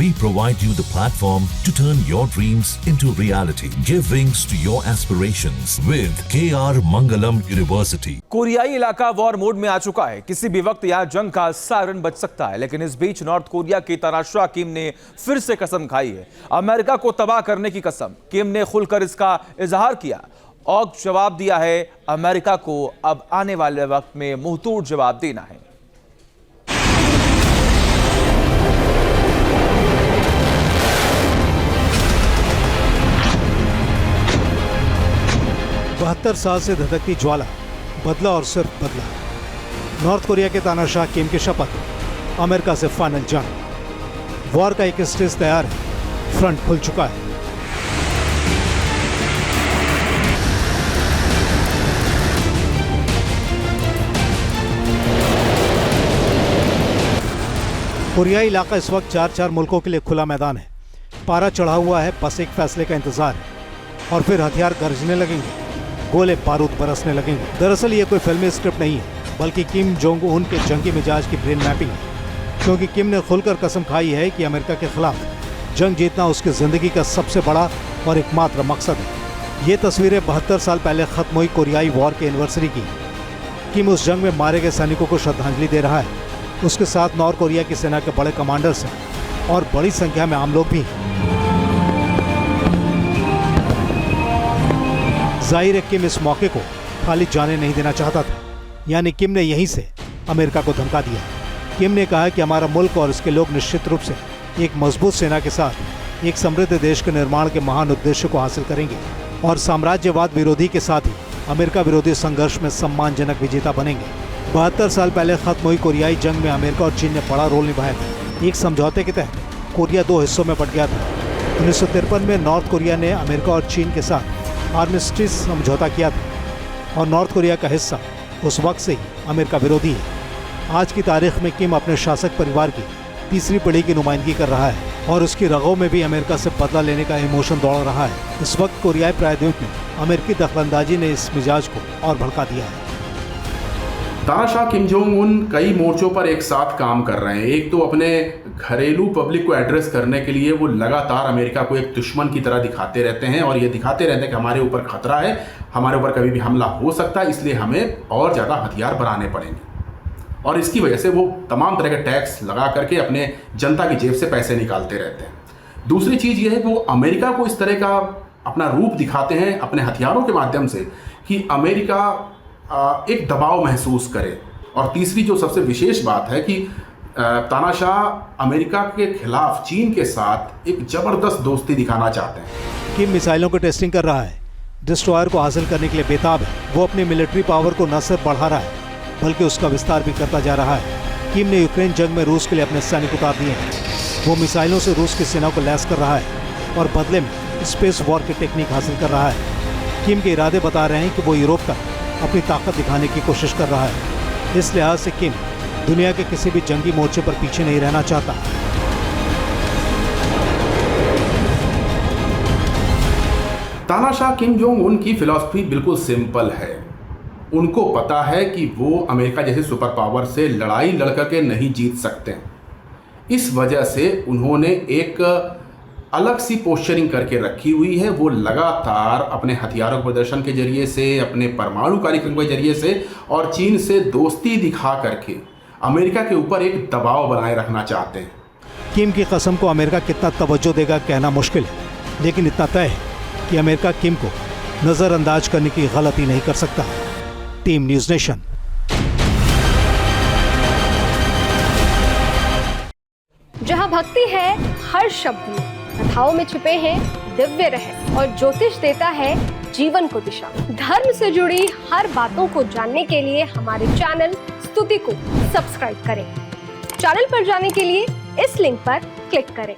We provide you the platform to turn your dreams into reality. Give wings to your aspirations with KR Mangalam University. कोरियाई इलाका war mode में आ चुका है। किसी भी वक्त यहाँ जंग का सायरन बज सकता है, लेकिन इस बीच नॉर्थ कोरिया की तानाशाह किम ने फिर से कसम खाई है, अमेरिका को तबाह करने की कसम। किम ने खुलकर इसका इजहार किया और जवाब दिया है, अमेरिका को अब आने वाले वक्त में मुंहतोड़ जवाब देना है। 72 साल से धधकती ज्वाला, बदला और सिर्फ बदला। नॉर्थ कोरिया के तानाशाह किम की शपथ, अमेरिका से फाइनल जंग। वॉर का एक स्टेज तैयार है, फ्रंट खुल चुका है। कोरियाई इलाका इस वक्त 4 मुल्कों के लिए खुला मैदान है। पारा चढ़ा हुआ है, बस एक फैसले का इंतजार है और फिर हथियार गरजने लगेंगे, गोले बारूद बरसने लगेंगे। दरअसल ये कोई फिल्मी स्क्रिप्ट नहीं है, बल्कि किम जोंग उन के जंगी मिजाज की ब्रेन मैपिंग है, क्योंकि किम ने खुलकर कसम खाई है कि अमेरिका के खिलाफ जंग जीतना उसकी जिंदगी का सबसे बड़ा और एकमात्र मकसद है। ये तस्वीरें 72 साल पहले खत्म हुई कोरियाई वॉर के एनिवर्सरी की। किम उस जंग में मारे गए सैनिकों को श्रद्धांजलि दे रहा है। उसके साथ नॉर्थ कोरिया की सेना के बड़े कमांडर्स हैं और बड़ी संख्या में आम लोग भी हैं। जाहिर है किम इस मौके को खाली जाने नहीं देना चाहता था, यानी किम ने यहीं से अमेरिका को धमका दिया। किम ने कहा कि हमारा मुल्क और इसके लोग निश्चित रूप से एक मजबूत सेना के साथ एक समृद्ध देश के निर्माण के महान उद्देश्य को हासिल करेंगे और साम्राज्यवाद विरोधी के साथ ही अमेरिका विरोधी संघर्ष में सम्मानजनक विजेता बनेंगे। 72 साल पहले खत्म हुई कोरियाई जंग में अमेरिका और चीन ने बड़ा रोल निभाया था। एक समझौते के तहत कोरिया 2 हिस्सों में बंट गया था। 1953 में नॉर्थ कोरिया ने अमेरिका और चीन के साथ आर्मिस्टिस समझौता किया था और नॉर्थ कोरिया का हिस्सा उस वक्त से ही अमेरिका विरोधी है। आज की तारीख में किम अपने शासक परिवार की तीसरी पीढ़ी की नुमाइंदगी कर रहा है और उसकी रगों में भी अमेरिका से बदला लेने का इमोशन दौड़ रहा है। इस वक्त कोरियाई प्रायद्वीप में अमेरिकी दखलंदाजी ने इस मिजाज को और भड़का दिया है। तानाशाह किम जोंग उन कई मोर्चों पर एक साथ काम कर रहे हैं। एक तो अपने घरेलू पब्लिक को एड्रेस करने के लिए वो लगातार अमेरिका को एक दुश्मन की तरह दिखाते रहते हैं और ये दिखाते रहते हैं कि हमारे ऊपर खतरा है, हमारे ऊपर कभी भी हमला हो सकता है, इसलिए हमें और ज़्यादा हथियार बनाने पड़ेंगे। और इसकी वजह से वो तमाम तरह के टैक्स लगा करके अपने जनता की जेब से पैसे निकालते रहते हैं। दूसरी चीज़ ये है कि वो अमेरिका को इस तरह का अपना रूप दिखाते हैं अपने हथियारों के माध्यम से कि अमेरिका एक दबाव महसूस करे। और तीसरी जो सबसे विशेष बात है कि तानाशाह अमेरिका के खिलाफ चीन के साथ एक जबरदस्त दोस्ती दिखाना चाहते हैं। किम मिसाइलों की टेस्टिंग कर रहा है, डिस्ट्रॉयर को हासिल करने के लिए बेताब है। वो अपनी मिलिट्री पावर को न सिर्फ बढ़ा रहा है बल्कि उसका विस्तार भी करता जा रहा है। किम ने यूक्रेन जंग में रूस के लिए अपने सैनिक उतार दिए हैं। वो मिसाइलों से रूस की सेना को लैस कर रहा है और बदले में स्पेस वॉर की टेक्निक हासिल कर रहा है। किम के इरादे बता रहे हैं कि वो यूरोप तक अपनी ताकत दिखाने की कोशिश कर रहा है। इस लिहाज से किम दुनिया के किसी भी जंगी मोर्चे पर पीछे नहीं रहना चाहता। तानाशाह किम जोंग उन की फिलॉसफी बिल्कुल सिंपल है। उनको पता है कि वो अमेरिका जैसे सुपर पावर से लड़ाई लड़ करके नहीं जीत सकते। इस वजह से उन्होंने एक अलग सी पोस्चरिंग करके रखी हुई है। वो लगातार अपने हथियारों के प्रदर्शन के जरिए से, अपने परमाणु कार्यक्रम के जरिए से और चीन से दोस्ती दिखा करके अमेरिका के ऊपर एक दबाव बनाए रखना चाहते हैं। किम की कसम को अमेरिका कितना तवज्जो देगा कहना मुश्किल है, लेकिन इतना तय है कि अमेरिका किम को नज़रअंदाज करने की गलती नहीं कर सकता। Team news nation. जहां भक्ति है हर शब्द में, कथाओं में छुपे हैं दिव्य रहस्य और ज्योतिष देता है जीवन को दिशा। धर्म से जुड़ी हर बातों को जानने के लिए हमारे चैनल स्तुति को सब्सक्राइब करें। चैनल पर जाने के लिए इस लिंक पर क्लिक करें।